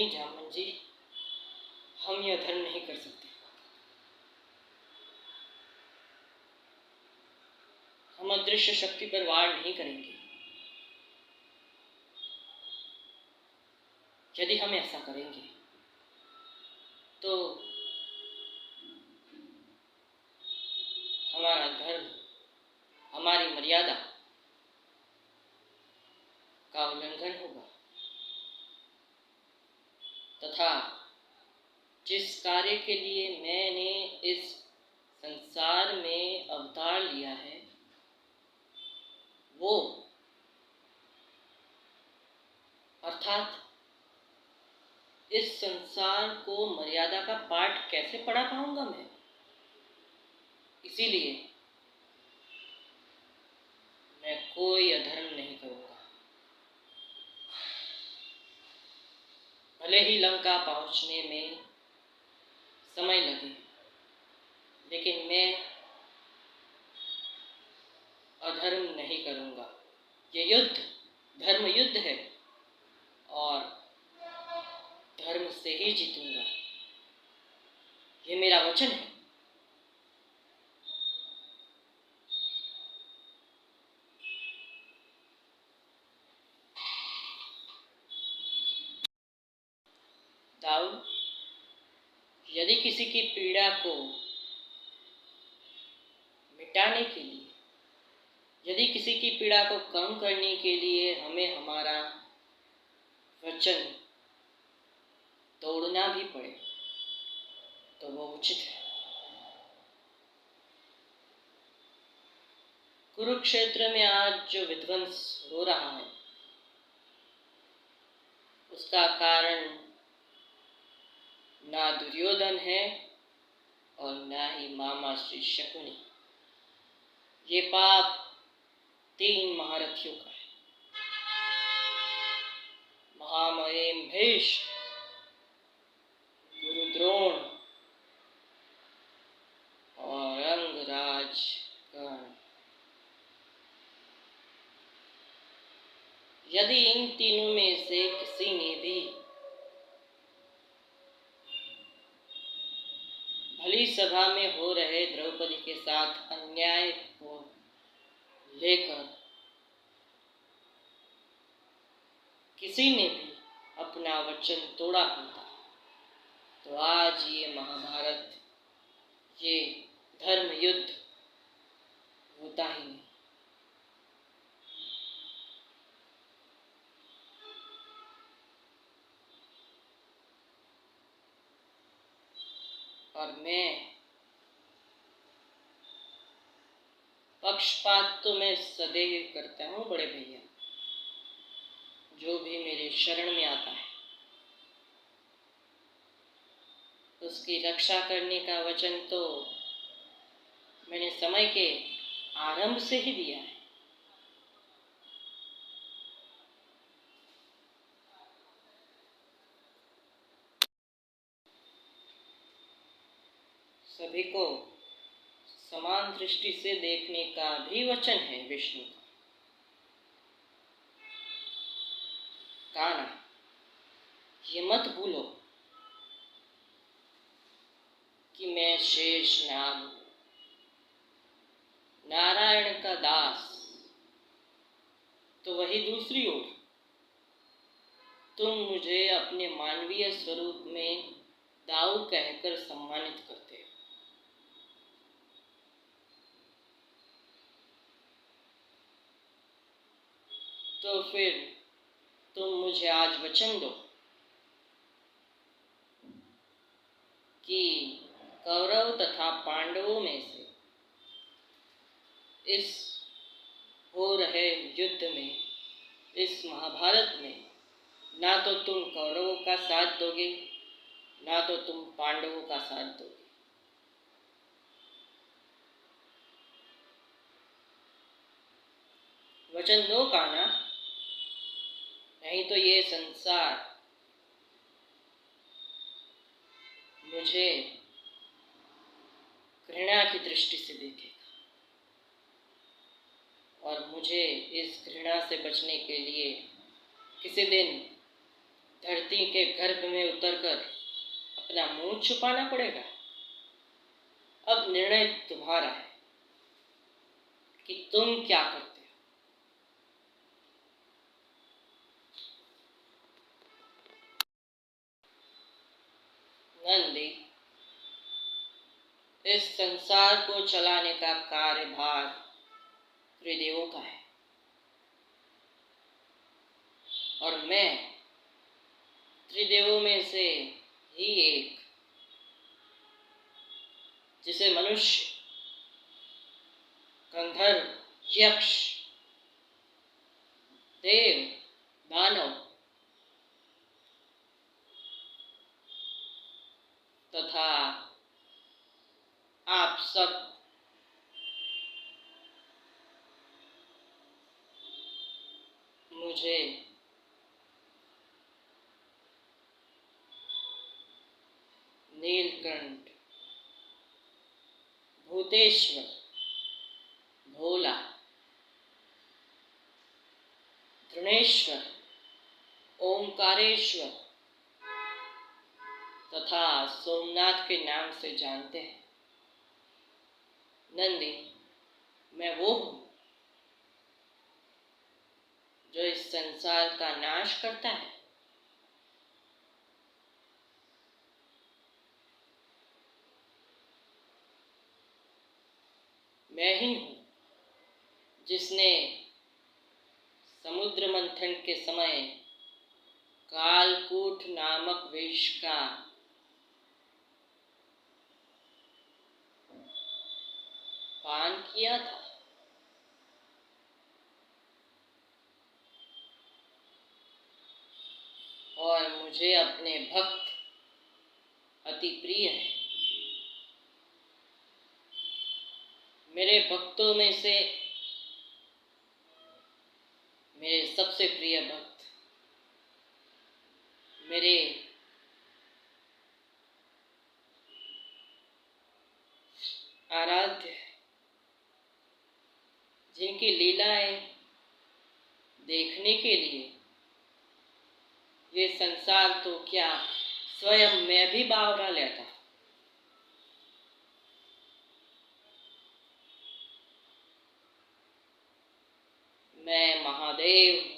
नहीं जामन जी, हम यह धर्म नहीं कर सकते। हम अदृश्य शक्ति पर वार नहीं करेंगे। यदि हम ऐसा करेंगे तो हमारा धर्म, हमारी मर्यादा का उल्लंघन होगा तथा जिस कार्य के लिए मैंने इस संसार में अवतार लिया है वो, अर्थात इस संसार को मर्यादा का पाठ कैसे पढ़ा पाऊंगा मैं। इसीलिए मैं कोई अधर्म नहीं करूंगा। भले ही लंका पहुंचने में समय लगे, लेकिन मैं अधर्म नहीं करूंगा। ये युद्ध धर्म युद्ध है और धर्म से ही जीतूंगा। ये मेरा वचन है। दाऊद, यदि किसी की पीड़ा को मिटाने के लिए, यदि किसी की पीड़ा को कम करने के लिए हमें हमारा वचन तोड़ना भी पड़े तो वो उचित है। कुरुक्षेत्र में आज जो विध्वंस हो रहा है उसका कारण ना दुर्योधन है और ना ही मामा श्री शकुनी। ये पाप 3 महारथियों का है, महामहिम भीष्म, गुरु द्रोण और अंगराज कर्ण। यदि इन तीनों में से किसी ने भी भली सभा में हो रहे द्रौपदी के साथ अन्याय को लेकर किसी ने भी अपना वचन तोड़ा होता तो आज ये महाभारत, ये धर्म युद्ध होता ही नहीं। और मैं पक्षपात तो मैं सदैव करता हूँ बड़े भैया। जो भी मेरे शरण में आता है उसकी रक्षा करने का वचन तो मैंने समय के आरंभ से ही दिया है। सभी को समान दृष्टि से देखने का भी वचन है विष्णु का। काना, ये मत भूलो कि मैं शेष नाग, नारायण का दास, तो वही दूसरी ओर तुम मुझे अपने मानवीय स्वरूप में दाऊ कहकर सम्मानित करते हो। तो फिर तुम मुझे आज वचन दो कि कौरव तथा पांडवों में से इस हो रहे युद्ध में, इस महाभारत में, ना तो तुम कौरवों का साथ दोगे ना तो तुम पांडवों का साथ दोगे। वचन दो कान्हा, नहीं तो ये संसार मुझे घृणा की दृष्टि से देखेगा और मुझे इस घृणा से बचने के लिए किसी दिन धरती के गर्भ में उतरकर अपना मुंह छुपाना पड़ेगा। अब निर्णय तुम्हारा है कि तुम क्या करते हो। नंदी, इस संसार को चलाने का कार्यभार त्रिदेवों का है और मैं त्रिदेवों में से ही एक, जिसे मनुष्य, गंधर्व, यक्ष, देव, दानव तथा आप सब मुझे नीलकंठ, भूतेश्वर, भोला, धृणेश्वर, ओंकारेश्वर तथा सोमनाथ के नाम से जानते हैं। नंदी, मैं वो हूं जो इस संसार का नाश करता है। मैं ही हूं जिसने समुद्र मंथन के समय कालकूट नामक विष का पान किया था और मुझे अपने भक्त अति प्रिय है। मेरे भक्तों में से मेरे सबसे प्रिय भक्त, मेरे आराध्य, जिनकी लीलाएं देखने के लिए ये संसार तो क्या स्वयं मैं भी बावरा लेता। मैं महादेव